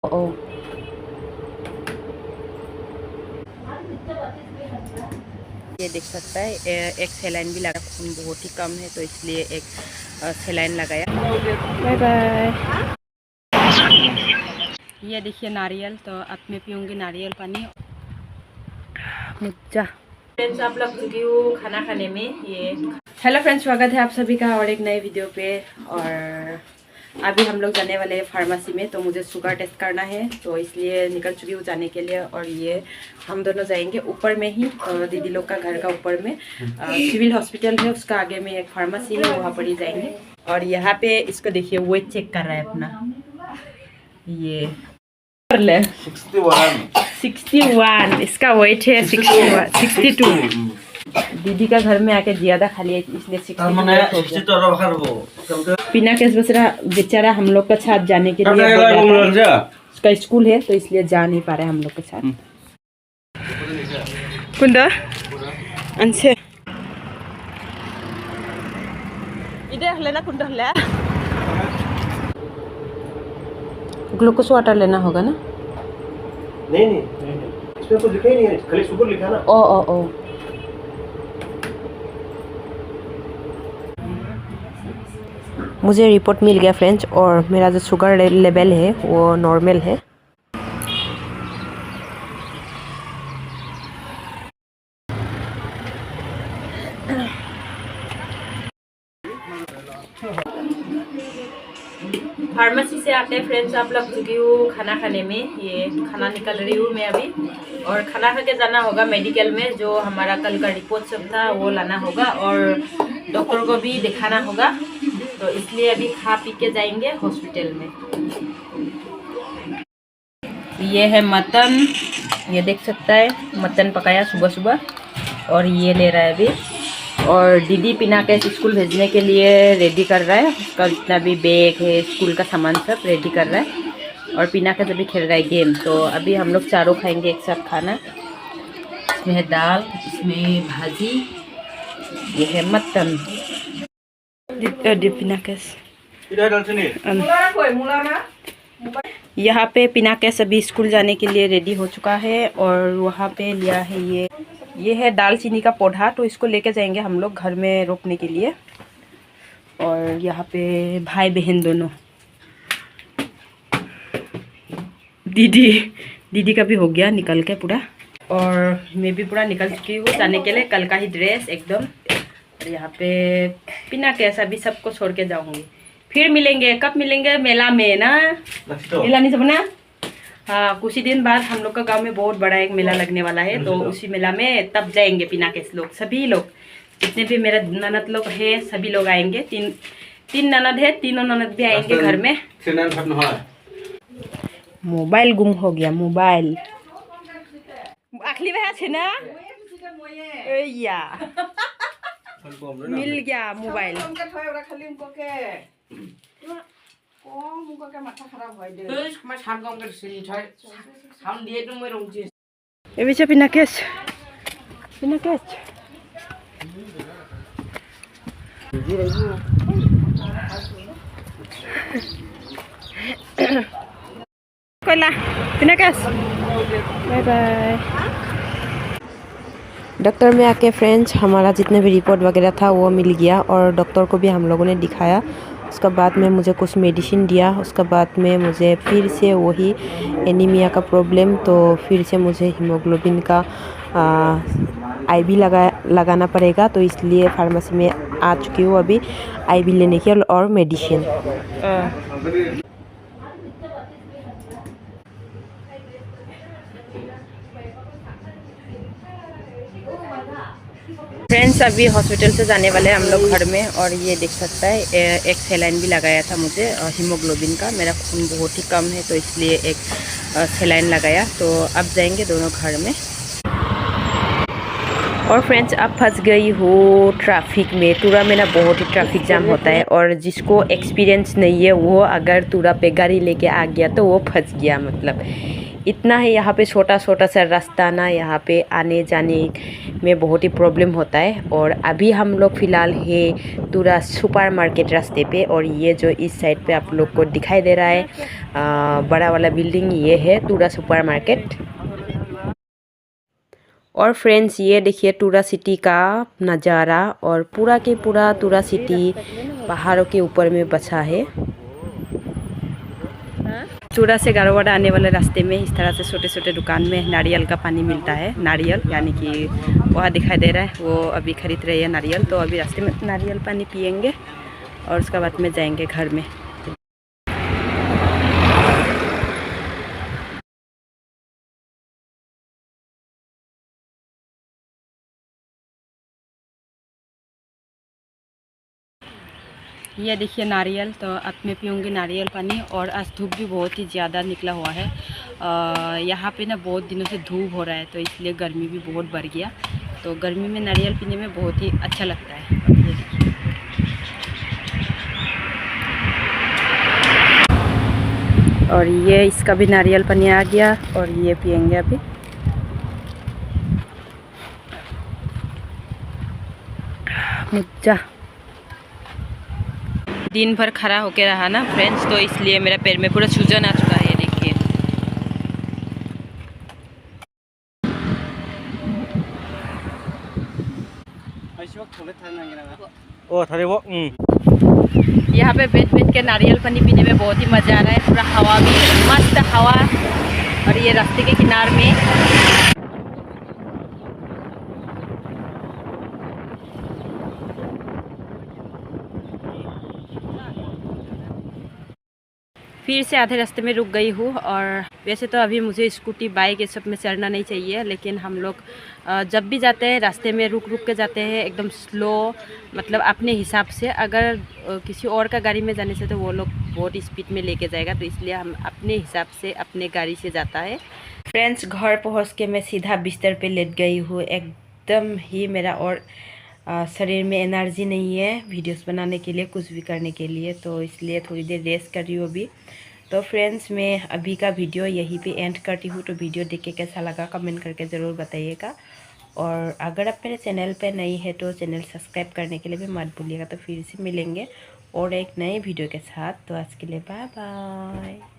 ओ ये देख सकता है एक सैलाइन भी लगा, खून बहुत ही कम है तो इसलिए एक सैलाइन लगाया। Bye bye. ये देखिए नारियल, तो अब मैं पीऊँगी नारियल पानी। मुझा फ्रेंड्स, आप लोग चुकी हूँ खाना खाने में। ये हेलो फ्रेंड्स, स्वागत है आप सभी का और एक नए वीडियो पे। और अभी हम लोग जाने वाले हैं फार्मेसी में, तो मुझे शुगर टेस्ट करना है तो इसलिए निकल चुकी हूँ जाने के लिए। और ये हम दोनों जाएंगे ऊपर में ही, दीदी लोग का घर का ऊपर में सिविल हॉस्पिटल है, उसका आगे में एक फार्मेसी है, वहाँ पर ही जाएंगे। और यहाँ पे इसको देखिए, वेट चेक कर रहा है अपना। ये कर ले 61 इसका वेट है, 62। दीदी का घर में आके ज्यादा खाली है इसलिए 62। बिना केस बेचारा हम लोग के साथ जाने के लिए उसका स्कूल है तो इसलिए जा नहीं पा रहे हम लोग के साथ। कुंदा अंशे इधर लेना, कुंदा ले ग्लूकोज वाटर लेना होगा ना? नहीं इसमें कुछ लिखा ही नहीं है, खाली शुगर लिखा है ना। ओ मुझे रिपोर्ट मिल गया फ्रेंड्स, और मेरा जो शुगर लेवल है वो नॉर्मल है। फार्मेसी से आते फ्रेंड्स, आप लोग चुकी हूँ खाना खाने में। ये खाना निकल रही हूँ मैं अभी, और खाना खा के जाना होगा मेडिकल में। जो हमारा कल का रिपोर्ट सब था वो लाना होगा और डॉक्टर को भी दिखाना होगा, तो इसलिए अभी खा पी के जाएंगे हॉस्पिटल में। ये है मटन, ये देख सकता है, मटन पकाया सुबह सुबह, और ये ले रहा है अभी। और दीदी पिना के स्कूल भेजने के लिए रेडी कर रहा है, उसका जितना भी बैग है स्कूल का सामान सब रेडी कर रहा है। और पिना के अभी खेल रहा है गेम। तो अभी हम लोग चारों खाएंगे एक साथ खाना। इसमें है दाल, इसमें भाजी, ये है मटन। यहाँ पे पिना के सभी स्कूल जाने के लिए रेडी हो चुका है। और वहाँ पे लिया है ये है दालचीनी का पौधा, तो इसको लेके जाएंगे हम लोग घर में रोपने के लिए। और यहाँ पे भाई बहन दोनों, दीदी का भी हो गया निकल के पूरा, और मैं भी पूरा निकल चुकी हूँ जाने के लिए, कल का ही ड्रेस एकदम। और यहाँ पे पिना के सभी सबको छोड़ के जाऊँगी। फिर मिलेंगे, कब मिलेंगे? मेला में ना, मेला नहीं सब ना। हाँ, कुछ ही दिन बाद हम लोग का गांव में बहुत बड़ा एक मेला लगने वाला है, तो उसी मेला में तब जाएंगे पिना के लोग, सभी लोग, जितने भी मेरे ननद लोग हैं सभी लोग आएंगे। तीन ननद है, तीनों ननद भी आएंगे घर में। मोबाइल गुम हो गया, मोबाइल आखिरी में है ना, या मिल गया मोबाइल। এবিছে পিনাকেশ কইলা পিনাকেশ बाय बाय। डॉक्टर में आके फ्रेंड्स हमारा जितने भी रिपोर्ट वगैरह था वो मिल गया, और डॉक्टर को भी हम लोगों ने दिखाया। उसका बाद में मुझे कुछ मेडिसिन दिया, उसका बाद में मुझे फिर से वही एनीमिया का प्रॉब्लम, तो फिर से मुझे हीमोग्लोबिन का आईवी लगाना पड़ेगा, तो इसलिए फार्मेसी में आ चुकी हूँ अभी आईवी लेने के और मेडिसिन। फ्रेंड्स, अभी हॉस्पिटल से जाने वाले हैं हम लोग घर में। और ये देख सकता है एक सैलाइन भी लगाया था मुझे हीमोग्लोबिन का, मेरा खून बहुत ही कम है तो इसलिए एक सैलाइन लगाया। तो अब जाएंगे दोनों घर में। और फ्रेंड्स अब फंस गई हो ट्रैफिक में। तुरा में ना बहुत ही ट्रैफिक जाम होता है, और जिसको एक्सपीरियंस नहीं है वो अगर तुरा पे गाड़ी लेके आ गया तो वो फंस गया। मतलब इतना है यहाँ पे छोटा छोटा सा रास्ता ना, यहाँ पे आने जाने में बहुत ही प्रॉब्लम होता है। और अभी हम लोग फ़िलहाल है तुरा सुपर मार्केट रास्ते पे, और ये जो इस साइड पे आप लोग को दिखाई दे रहा है बड़ा वाला बिल्डिंग, ये है तुरा सुपर मार्केट। और फ्रेंड्स ये देखिए तुरा सिटी का नज़ारा, और पूरा के पूरा तुरा सिटी पहाड़ों के ऊपर में बसा है। तुरा से गारोवाड़ा आने वाले रास्ते में इस तरह से छोटे छोटे दुकान में नारियल का पानी मिलता है। नारियल यानी कि वहाँ दिखाई दे रहा है, वो अभी खरीद रही है नारियल। तो अभी रास्ते में नारियल पानी पियेंगे और उसके बाद में जाएंगे घर में। ये देखिए नारियल, तो अब मैं पीऊँगी नारियल पानी। और आज धूप भी बहुत ही ज़्यादा निकला हुआ है। यहाँ पे ना बहुत दिनों से धूप हो रहा है, तो इसलिए गर्मी भी बहुत बढ़ गया। तो गर्मी में नारियल पीने में बहुत ही अच्छा लगता है। ये देखिए, और ये इसका भी नारियल पानी आ गया, और ये पियेंगे अभी। मुझा दिन भर खड़ा होके रहा ना फ्रेंड्स, तो इसलिए मेरा पैर में पूरा सूजन आ चुका है। देखिए ओ थारे वो यहाँ पे बैठ बैठ के नारियल पानी पीने में बहुत ही मज़ा आ रहा है। पूरा हवा भी मस्त हवा, और ये रास्ते के किनारे में फिर से आधे रास्ते में रुक गई हूँ। और वैसे तो अभी मुझे स्कूटी बाइक ये सब में चढ़ना नहीं चाहिए, लेकिन हम लोग जब भी जाते हैं रास्ते में रुक रुक के जाते हैं, एकदम स्लो, मतलब अपने हिसाब से। अगर किसी और का गाड़ी में जाने से तो वो लोग बहुत स्पीड में लेके जाएगा, तो इसलिए हम अपने हिसाब से अपने गाड़ी से जाता है। फ्रेंड्स घर पहुँच के मैं सीधा बिस्तर पे लेट गई हूँ। एकदम ही मेरा और शरीर में एनर्जी नहीं है वीडियोस बनाने के लिए, कुछ भी करने के लिए, तो इसलिए थोड़ी देर रेस्ट कर रही हूँ अभी। तो फ्रेंड्स मैं अभी का वीडियो यहीं पे एंड करती हूँ। तो वीडियो देख के कैसा लगा कमेंट करके ज़रूर बताइएगा। और अगर आप मेरे चैनल पे नई है तो चैनल सब्सक्राइब करने के लिए भी मत भूलिएगा। तो फिर से मिलेंगे और एक नए वीडियो के साथ। तो आज के लिए बाय बाय।